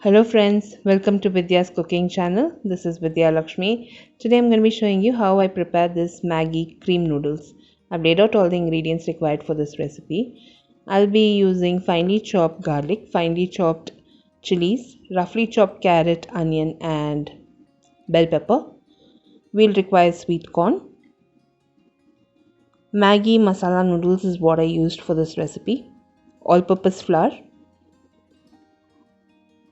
Hello friends, welcome to Vidya's cooking channel. This is Vidya Lakshmi. Today I'm going to be showing you how I prepare this Maggi cream noodles. I've laid out all the ingredients required for this recipe. I'll be using finely chopped garlic, finely chopped chilies, roughly chopped carrot, onion and bell pepper. We'll require sweet corn. Maggi masala noodles is what I used for this recipe. All-purpose flour.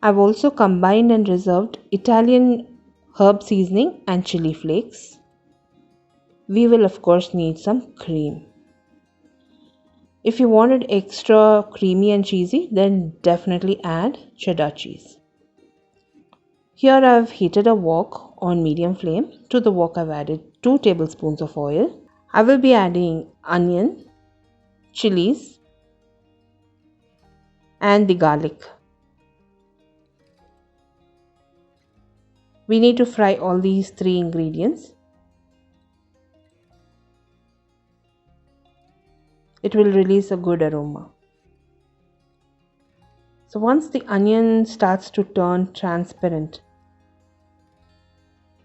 I've also combined and reserved Italian herb seasoning and chili flakes. We will of course need some cream. If you want it extra creamy and cheesy, then definitely add cheddar cheese. Here I've heated a wok on medium flame. To the wok I've added 2 tablespoons of oil. I will be adding onion, chilies and the garlic. We need to fry all these 3 ingredients. It will release a good aroma. So once the onion starts to turn transparent,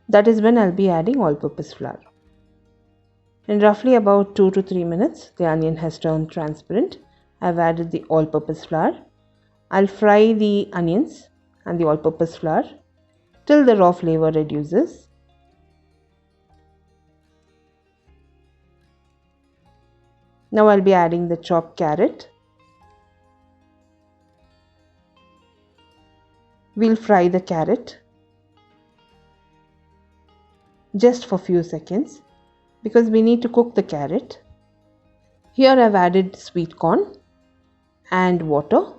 that is when I'll be adding all-purpose flour. In roughly about 2 to 3 minutes, the onion has turned transparent. I've added the all-purpose flour. I'll fry the onions and the all-purpose flour till the raw flavor reduces. Now I'll be adding the chopped carrot. We'll fry the carrot just for few seconds because we need to cook the carrot. Here I've added sweet corn and water.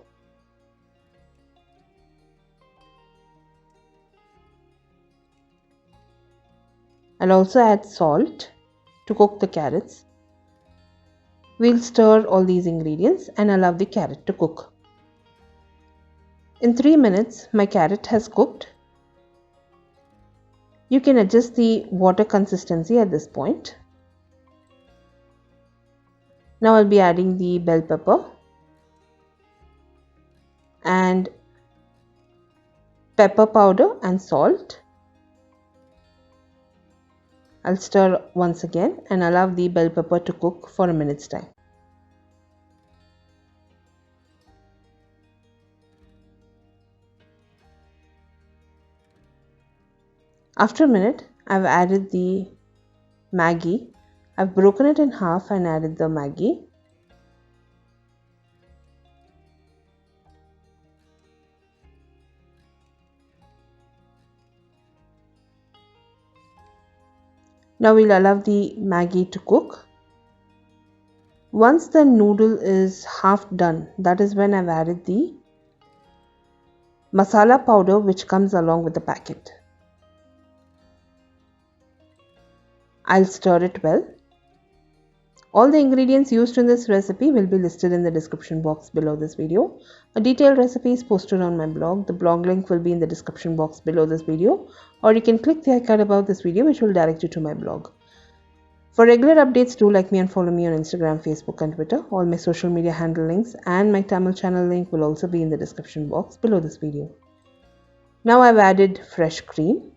I'll also add salt to cook the carrots. We'll stir all these ingredients and allow the carrot to cook. In 3 minutes, my carrot has cooked. You can adjust the water consistency at this point. Now I'll be adding the bell pepper and pepper powder and salt. I'll stir once again and allow the bell pepper to cook for a minute's time. After a minute, I've added the Maggi. I've broken it in half and added the Maggi. Now we'll allow the Maggi to cook. Once the noodle is half done, that is when I've added the masala powder which comes along with the packet. I'll stir it well. All the ingredients used in this recipe will be listed in the description box below this video. A detailed recipe is posted on my blog. The blog link will be in the description box below this video, or you can click the icon above this video which will direct you to my blog. For regular updates, do like me and follow me on Instagram, Facebook and Twitter. All my social media handle links and my Tamil channel link will also be in the description box below this video. Now I've added fresh cream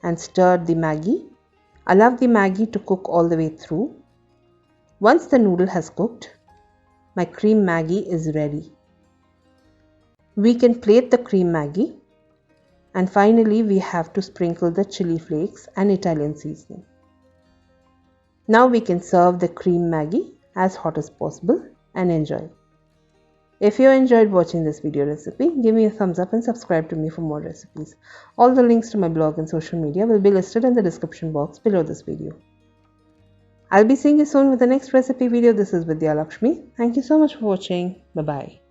and stirred the Maggi. Allow the Maggi to cook all the way through. Once the noodle has cooked, my cream Maggi is ready. We can plate the cream Maggi, and finally we have to sprinkle the chili flakes and Italian seasoning. Now we can serve the cream Maggi as hot as possible and enjoy. If you enjoyed watching this video recipe, give me a thumbs up and subscribe to me for more recipes. All the links to my blog and social media will be listed in the description box below this video. I'll be seeing you soon with the next recipe video. This is Vidya Lakshmi. Thank you so much for watching. Bye-bye.